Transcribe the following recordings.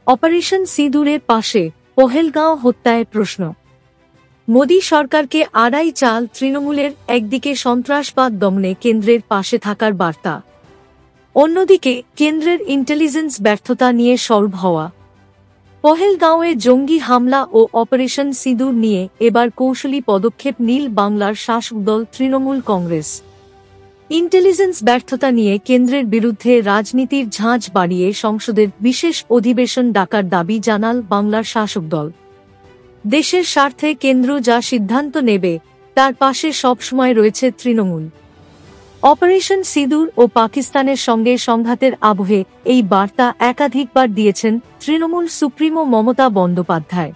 Operation সিঁদুরের পাশে পহেলগাঁও হত্যায় প্রশ্ন। মোদী সরকারকে আড়াই চাল তৃণমূলের, একদিকে সন্ত্রাসবাদ দমনে কেন্দ্রের পাশে থাকার বার্তা, অন্যদিকে কেন্দ্রের ইন্টেলিজেন্স ব্যর্থতা নিয়ে সরব হওয়া। পহেলগাঁওয়ে জঙ্গি হামলা ও অপারেশন সিঁদুর নিয়ে এবার কৌশলী পদক্ষেপ নীল বাংলার শাসক দল তৃণমূল কংগ্রেস। ইন্টেলিজেন্স ব্যর্থতা নিয়ে কেন্দ্রের বিরুদ্ধে রাজনীতির ঝাঁঝ বাড়িয়ে সংসদের বিশেষ অধিবেশন ডাকার দাবি জানাল বাংলার শাসক দল। দেশের স্বার্থে কেন্দ্র যা সিদ্ধান্ত নেবে তার পাশে সবসময় রয়েছে তৃণমূল। অপারেশন সিঁদুর ও পাকিস্তানের সঙ্গে সংঘাতের আবহে এই বার্তা একাধিকবার দিয়েছেন তৃণমূল সুপ্রিমো মমতা বন্দ্যোপাধ্যায়।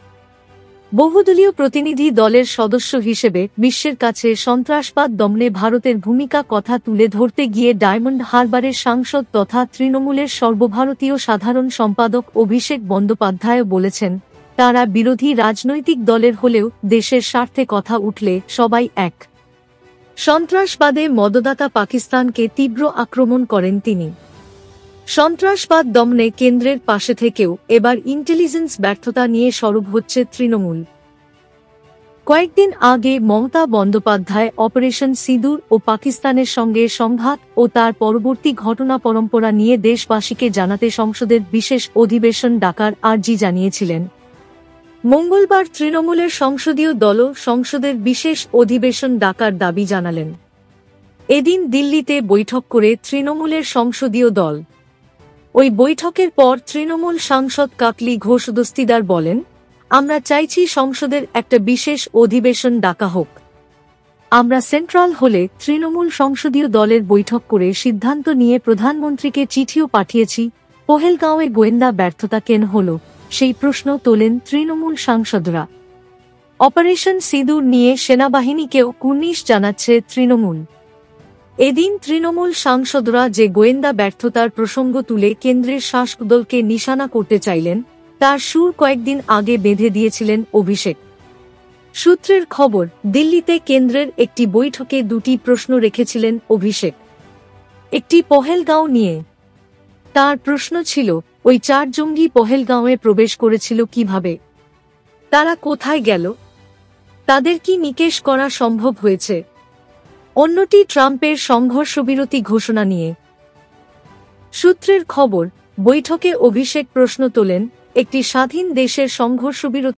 বহুদলীয় প্রতিনিধি দলের সদস্য হিসেবে বিশ্বের কাছে সন্ত্রাসবাদ দমনে ভারতের ভূমিকা কথা তুলে ধরতে গিয়ে ডায়মন্ড হারবারের সাংসদ তথা তৃণমূলের সর্বভারতীয় সাধারণ সম্পাদক অভিষেক বন্দ্যোপাধ্যায় বলেছেন, তারা বিরোধী রাজনৈতিক দলের হলেও দেশের স্বার্থে কথা উঠলে সবাই এক। সন্ত্রাসবাদে মদদাতা পাকিস্তানকে তীব্র আক্রমণ করেন তিনি। সন্ত্রাসবাদ দমনে কেন্দ্রের পাশে থেকেও এবার ইন্টেলিজেন্স ব্যর্থতা নিয়ে সরব হচ্ছে তৃণমূল। কয়েকদিন আগে মমতা বন্দ্যোপাধ্যায় অপারেশন সিঁদুর ও পাকিস্তানের সঙ্গে সংঘাত ও তার পরবর্তী ঘটনা পরম্পরা নিয়ে দেশবাসীকে জানাতে সংসদের বিশেষ অধিবেশন ডাকার আর্জি জানিয়েছিলেন। মঙ্গলবার তৃণমূলের সংসদীয় দলও সংসদের বিশেষ অধিবেশন ডাকার দাবি জানালেন। এদিন দিল্লিতে বৈঠক করে তৃণমূলের সংসদীয় দল। ওই বৈঠকের পর তৃণমূল সাংসদ কাকলি ঘোষ দস্তিদার বলেন, আমরা চাইছি সংসদের একটা বিশেষ অধিবেশন ডাকা হোক। আমরা সেন্ট্রাল হলে তৃণমূল সংসদীয় দলের বৈঠক করে সিদ্ধান্ত নিয়ে প্রধানমন্ত্রীকে চিঠিও পাঠিয়েছি। পহেলগাঁওয়ে গোয়েন্দা ব্যর্থতা কেন হল সেই প্রশ্ন তোলেন তৃণমূল সাংসদরা। অপারেশন সিঁদুর নিয়ে সেনাবাহিনীকেও কুর্নিশ জানাচ্ছে তৃণমূল। এদিন তৃণমূল সাংসদরা যে গোয়েন্দা ব্যর্থতার প্রসঙ্গ তুলে কেন্দ্রের শাসক দলকে নিশানা করতে চাইলেন তার সুর কয়েকদিন আগে বেঁধে দিয়েছিলেন অভিষেক। সূত্রের খবর, দিল্লিতে কেন্দ্রের একটি বৈঠকে দুটি প্রশ্ন রেখেছিলেন অভিষেক। একটি পহেলগাঁও নিয়ে। তার প্রশ্ন ছিল, ওই 4 জঙ্গি পহেলগাঁওয়ে প্রবেশ করেছিল কিভাবে, তারা কোথায় গেল, তাদের কি নিকেশ করা সম্ভব হয়েছে। অন্যটি ট্রাম্পের সংঘর্ষবিরতি ঘোষণা নিয়ে। সূত্রের খবর, বৈঠকে অভিষেক প্রশ্ন তোলেন, একটি স্বাধীন দেশের সংঘর্ষবিরতি